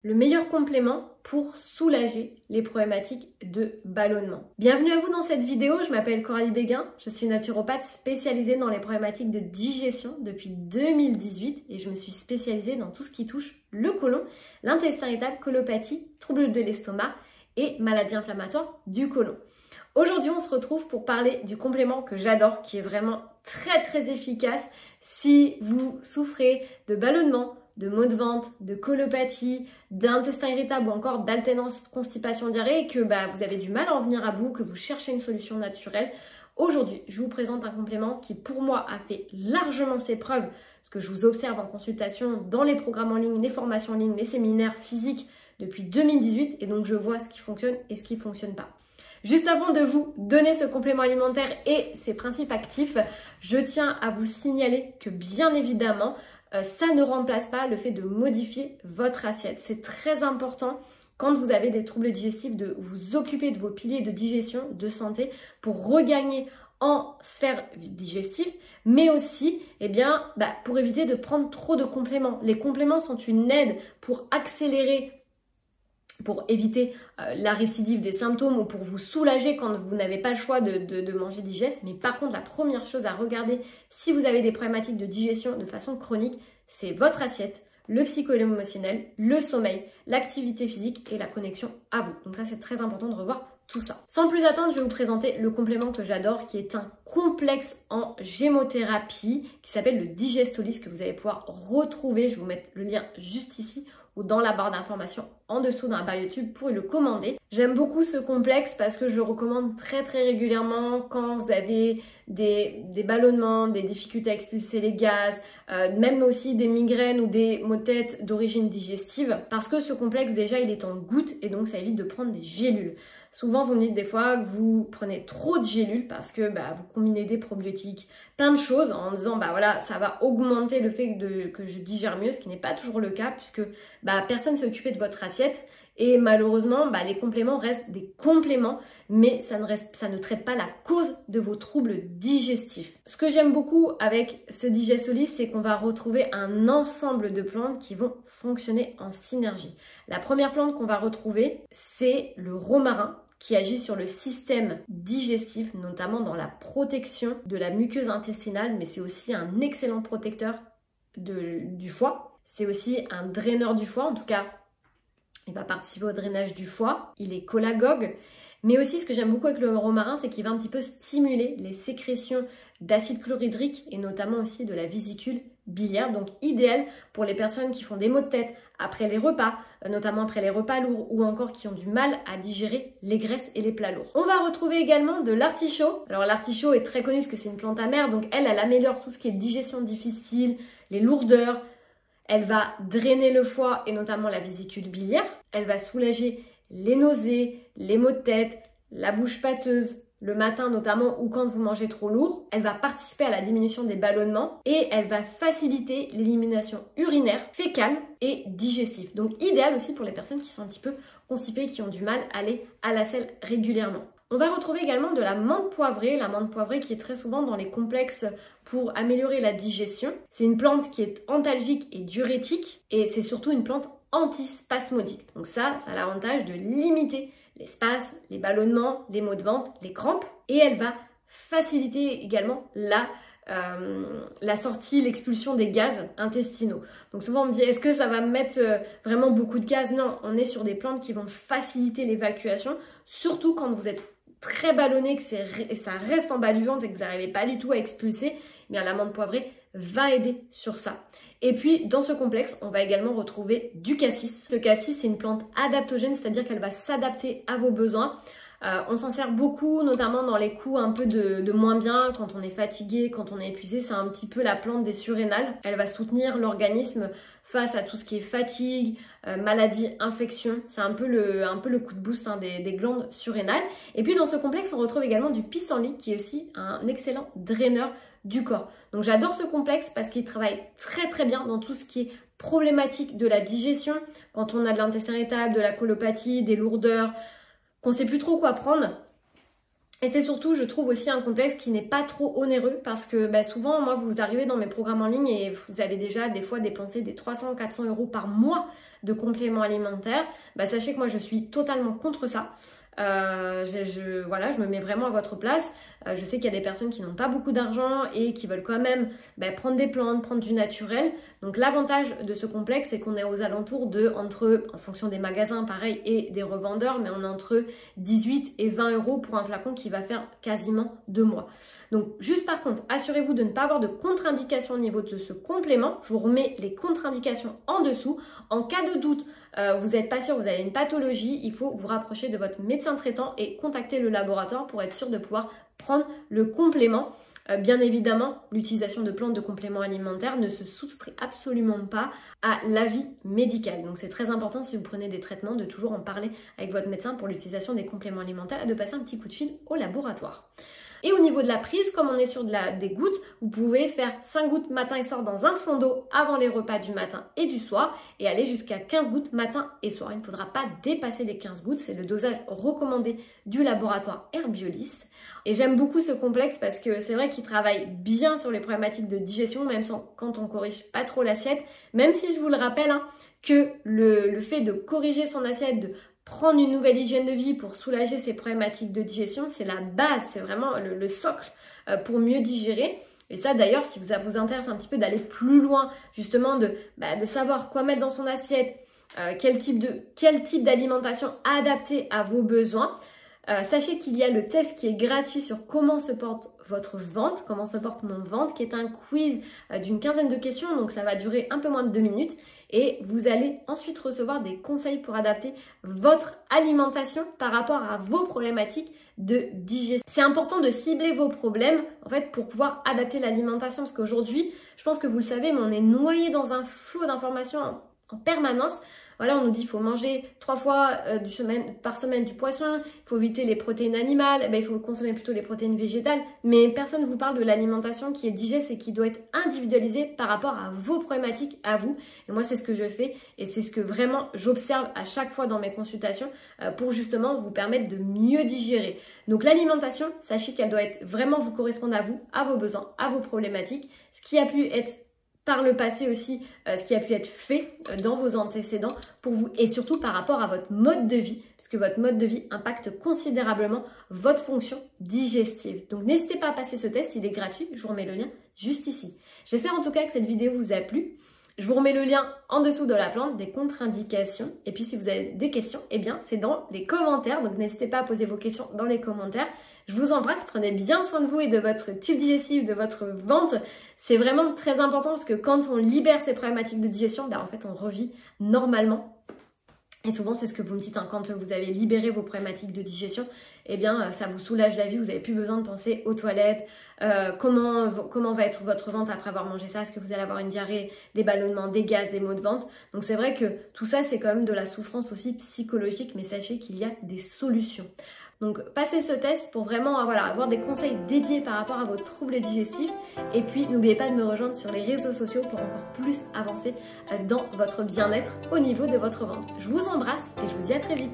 Le meilleur complément pour soulager les problématiques de ballonnement. Bienvenue à vous dans cette vidéo, je m'appelle Coralie Béguin, je suis naturopathe spécialisée dans les problématiques de digestion depuis 2018 et je me suis spécialisée dans tout ce qui touche le côlon, l'intestin irritable, colopathie, troubles de l'estomac et maladies inflammatoires du côlon. Aujourd'hui, on se retrouve pour parler du complément que j'adore, qui est vraiment très efficace si vous souffrez de ballonnement, de maux de ventre, de colopathie, d'intestin irritable ou encore d'alternance constipation-diarrhée et que vous avez du mal à en venir à bout, que vous cherchez une solution naturelle. Aujourd'hui, je vous présente un complément qui pour moi a fait largement ses preuves, parce que je vous observe en consultation dans les programmes en ligne, les formations en ligne, les séminaires physiques depuis 2018 et donc je vois ce qui fonctionne et ce qui ne fonctionne pas. Juste avant de vous donner ce complément alimentaire et ses principes actifs, je tiens à vous signaler que bien évidemment, ça ne remplace pas le fait de modifier votre assiette. C'est très important quand vous avez des troubles digestifs de vous occuper de vos piliers de digestion, de santé pour regagner en sphère digestive, mais aussi pour éviter de prendre trop de compléments. Les compléments sont une aide pour accélérer, pour éviter la récidive des symptômes ou pour vous soulager quand vous n'avez pas le choix de manger digeste. Mais par contre, la première chose à regarder si vous avez des problématiques de digestion de façon chronique, c'est votre assiette, le psycho-émotionnel, le sommeil, l'activité physique et la connexion à vous. Donc ça, c'est très important de revoir tout ça. Sans plus attendre, je vais vous présenter le complément que j'adore, qui est un complexe en gémothérapie qui s'appelle le Digestolis, que vous allez pouvoir retrouver. Je vais vous mettre le lien juste ici ou dans la barre d'informations en dessous dans la barre YouTube pour le commander. J'aime beaucoup ce complexe parce que je le recommande très régulièrement quand vous avez des ballonnements, des difficultés à expulser les gaz, même aussi des migraines ou des maux de tête d'origine digestive, parce que ce complexe déjà il est en gouttes et donc ça évite de prendre des gélules. Souvent, vous me dites des fois que vous prenez trop de gélules parce que vous combinez des probiotiques, plein de choses en disant voilà, ça va augmenter le fait que je digère mieux, ce qui n'est pas toujours le cas puisque personne ne s'est occupé de votre assiette et malheureusement, les compléments restent des compléments, mais ça ne traite pas la cause de vos troubles digestifs. Ce que j'aime beaucoup avec ce Digestolis, c'est qu'on va retrouver un ensemble de plantes qui vont fonctionner en synergie. La première plante qu'on va retrouver, c'est le romarin qui agit sur le système digestif, notamment dans la protection de la muqueuse intestinale, mais c'est aussi un excellent protecteur du foie. C'est aussi un draineur du foie, en tout cas, il va participer au drainage du foie. Il est cholagogue. Mais aussi, ce que j'aime beaucoup avec le romarin, c'est qu'il va un petit peu stimuler les sécrétions d'acide chlorhydrique et notamment aussi de la vésicule biliaire. Donc, idéal pour les personnes qui font des maux de tête après les repas, notamment après les repas lourds ou encore qui ont du mal à digérer les graisses et les plats lourds. On va retrouver également de l'artichaut. Alors, l'artichaut est très connu parce que c'est une plante amère. Donc, elle améliore tout ce qui est digestion difficile, les lourdeurs. Elle va drainer le foie et notamment la vésicule biliaire. Elle va soulager les nausées, les maux de tête, la bouche pâteuse, le matin notamment ou quand vous mangez trop lourd. Elle va participer à la diminution des ballonnements et elle va faciliter l'élimination urinaire, fécale et digestive. Donc idéal aussi pour les personnes qui sont un petit peu constipées, qui ont du mal à aller à la selle régulièrement. On va retrouver également de la menthe poivrée qui est très souvent dans les complexes pour améliorer la digestion. C'est une plante qui est antalgique et diurétique et c'est surtout une plante antispasmodique. Donc ça a l'avantage de limiter les spasmes, les ballonnements, les maux de ventre, les crampes et elle va faciliter également la sortie, l'expulsion des gaz intestinaux. Donc souvent on me dit est-ce que ça va me mettre vraiment beaucoup de gaz? Non, on est sur des plantes qui vont faciliter l'évacuation, surtout quand vous êtes très ballonné, que ça reste en bas du ventre et que vous n'arrivez pas du tout à expulser, bien la menthe poivrée va aider sur ça. Et puis dans ce complexe, on va également retrouver du cassis. Ce cassis, c'est une plante adaptogène, c'est-à-dire qu'elle va s'adapter à vos besoins. On s'en sert beaucoup, notamment dans les coups un peu de moins bien, quand on est fatigué, quand on est épuisé. C'est un petit peu la plante des surrénales. Elle va soutenir l'organisme face à tout ce qui est fatigue, maladie, infection. C'est un peu le coup de boost des glandes surrénales. Et puis dans ce complexe, on retrouve également du pissenlit, qui est aussi un excellent draineur du corps. Donc j'adore ce complexe parce qu'il travaille très bien dans tout ce qui est problématique de la digestion. Quand on a de l'intestin irritable, de la colopathie, des lourdeurs, qu'on ne sait plus trop quoi prendre, Et c'est surtout, je trouve aussi un complexe qui n'est pas trop onéreux parce que souvent, moi, vous arrivez dans mes programmes en ligne et vous avez déjà des fois dépensé des 300-400 € par mois de compléments alimentaires. Sachez que moi, je suis totalement contre ça. Voilà, je me mets vraiment à votre place. Je sais qu'il y a des personnes qui n'ont pas beaucoup d'argent et qui veulent quand même prendre des plantes, prendre du naturel. Donc l'avantage de ce complexe, c'est qu'on est aux alentours de, en fonction des magasins pareil et des revendeurs, mais on est entre 18 et 20 € pour un flacon qui va faire quasiment 2 mois. Donc juste par contre, assurez-vous de ne pas avoir de contre-indication au niveau de ce complément. Je vous remets les contre-indications en dessous. En cas de doute, vous n'êtes pas sûr, vous avez une pathologie, il faut vous rapprocher de votre médecin traitant et contacter le laboratoire pour être sûr de pouvoir prendre le complément. Bien évidemment, l'utilisation de plantes de compléments alimentaires ne se soustrait absolument pas à l'avis médical. Donc c'est très important si vous prenez des traitements de toujours en parler avec votre médecin pour l'utilisation des compléments alimentaires et de passer un petit coup de fil au laboratoire. Et au niveau de la prise, comme on est sur des gouttes, vous pouvez faire 5 gouttes matin et soir dans un fond d'eau avant les repas du matin et du soir et aller jusqu'à 15 gouttes matin et soir. Il ne faudra pas dépasser les 15 gouttes, c'est le dosage recommandé du laboratoire Herbiolis. Et j'aime beaucoup ce complexe parce que c'est vrai qu'il travaille bien sur les problématiques de digestion, même quand on corrige pas trop l'assiette. Même si je vous le rappelle, que le fait de corriger son assiette, de prendre une nouvelle hygiène de vie pour soulager ces problématiques de digestion, c'est la base, c'est vraiment le socle pour mieux digérer. Et ça d'ailleurs, si ça vous intéresse un petit peu d'aller plus loin, justement de savoir quoi mettre dans son assiette, quel type d'alimentation adapté à vos besoins, sachez qu'il y a le test qui est gratuit sur comment se porte votre ventre, comment se porte mon ventre, qui est un quiz d'une quinzaine de questions, donc ça va durer un peu moins de 2 minutes. Et vous allez ensuite recevoir des conseils pour adapter votre alimentation par rapport à vos problématiques de digestion. C'est important de cibler vos problèmes en fait pour pouvoir adapter l'alimentation parce qu'aujourd'hui, je pense que vous le savez, mais on est noyé dans un flot d'informations en permanence. Voilà, on nous dit qu'il faut manger 3 fois par semaine du poisson, il faut éviter les protéines animales, il faut consommer plutôt les protéines végétales. Mais personne ne vous parle de l'alimentation qui est digeste et qui doit être individualisée par rapport à vos problématiques, à vous. Et moi, c'est ce que je fais et c'est ce que vraiment j'observe à chaque fois dans mes consultations pour justement vous permettre de mieux digérer. Donc l'alimentation, sachez qu'elle doit vraiment vous correspondre à vous, à vos besoins, à vos problématiques. Ce qui a pu être par le passé aussi, ce qui a pu être fait dans vos antécédents pour vous et surtout par rapport à votre mode de vie, puisque votre mode de vie impacte considérablement votre fonction digestive. Donc n'hésitez pas à passer ce test, il est gratuit, je vous remets le lien juste ici. J'espère en tout cas que cette vidéo vous a plu. Je vous remets le lien en dessous de la plante des contre-indications. Et puis si vous avez des questions, eh bien c'est dans les commentaires. Donc n'hésitez pas à poser vos questions dans les commentaires. Je vous embrasse, prenez bien soin de vous et de votre tube digestif, de votre ventre. C'est vraiment très important parce que quand on libère ces problématiques de digestion, en fait on revit normalement. Et souvent, c'est ce que vous me dites, quand vous avez libéré vos problématiques de digestion, eh bien, ça vous soulage la vie, vous n'avez plus besoin de penser aux toilettes, comment va être votre ventre après avoir mangé ça, est-ce que vous allez avoir une diarrhée, des ballonnements, des gaz, des maux de ventre. Donc c'est vrai que tout ça, c'est quand même de la souffrance aussi psychologique, mais sachez qu'il y a des solutions. Donc passez ce test pour vraiment avoir des conseils dédiés par rapport à vos troubles digestifs. Et puis n'oubliez pas de me rejoindre sur les réseaux sociaux pour encore plus avancer dans votre bien-être au niveau de votre ventre. Je vous embrasse et je vous dis à très vite.